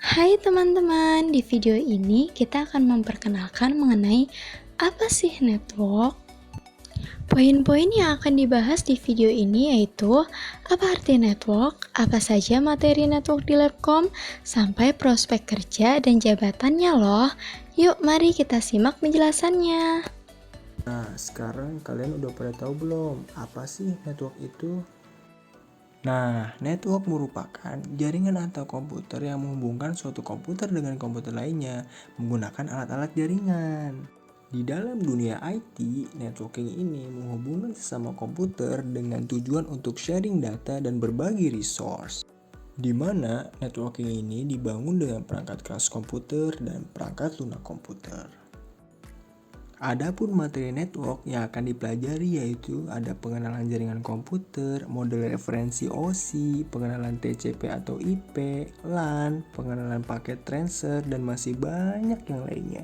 Hai teman-teman, di video ini kita akan memperkenalkan mengenai apa sih network. Poin-poin yang akan dibahas di video ini yaitu apa arti network, apa saja materi network di Labcom, sampai prospek kerja dan jabatannya loh. Yuk mari kita simak penjelasannya. Nah, sekarang kalian udah pada tahu belum apa sih network itu? Nah, network merupakan jaringan atau komputer yang menghubungkan suatu komputer dengan komputer lainnya menggunakan alat-alat jaringan. Di dalam dunia IT, networking ini menghubungkan sesama komputer dengan tujuan untuk sharing data dan berbagi resource. Di mana networking ini dibangun dengan perangkat keras komputer dan perangkat lunak komputer. Adapun materi network yang akan dipelajari yaitu ada pengenalan jaringan komputer, model referensi OSI, pengenalan TCP atau IP, LAN, pengenalan paket transfer, dan masih banyak yang lainnya.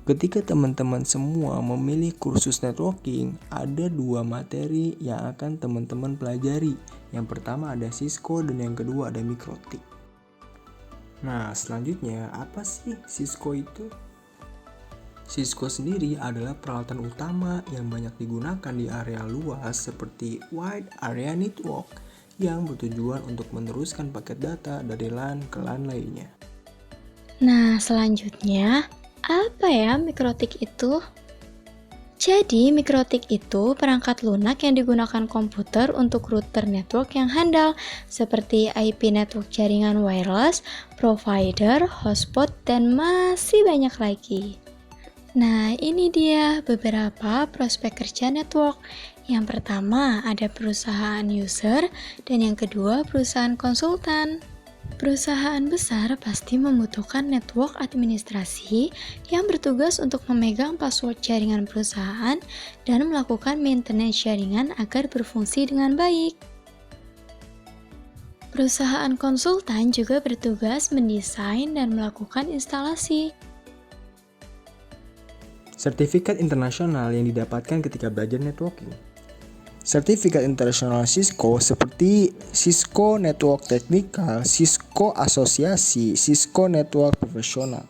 Ketika teman-teman semua memilih kursus networking, ada dua materi yang akan teman-teman pelajari. Yang pertama ada Cisco dan yang kedua ada Mikrotik. Nah, selanjutnya apa sih Cisco itu? Cisco sendiri adalah peralatan utama yang banyak digunakan di area luas seperti Wide Area Network yang bertujuan untuk meneruskan paket data dari LAN ke LAN lainnya. Nah, selanjutnya, apa ya mikrotik itu? Jadi, mikrotik itu perangkat lunak yang digunakan komputer untuk router network yang handal, seperti IP network jaringan wireless, provider, hotspot, dan masih banyak lagi. Nah, ini dia beberapa prospek kerja network. Yang pertama ada perusahaan user, dan yang kedua perusahaan konsultan. Perusahaan besar pasti membutuhkan network administrasi yang bertugas untuk memegang password jaringan perusahaan dan melakukan maintenance jaringan agar berfungsi dengan baik. Perusahaan konsultan juga bertugas mendesain dan melakukan instalasi. Sertifikat internasional yang didapatkan ketika belajar networking. Sertifikat internasional Cisco seperti Cisco Network Technical, Cisco Asosiasi, Cisco Network Professional.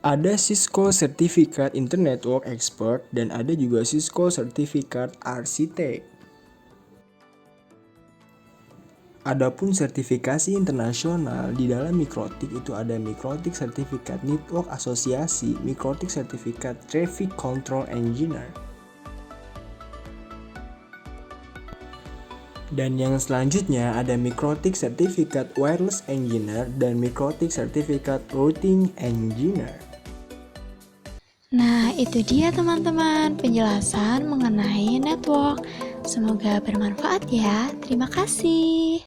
Ada Cisco Certificate Internet Network Expert dan ada juga Cisco Certificate Architect. Adapun sertifikasi internasional di dalam Mikrotik itu ada Mikrotik Certificate Network Asosiasi, Mikrotik Certificate Traffic Control Engineer. Dan yang selanjutnya ada Mikrotik Certificate Wireless Engineer dan Mikrotik Certificate Routing Engineer. Nah, itu dia teman-teman penjelasan mengenai network. Semoga bermanfaat ya. Terima kasih.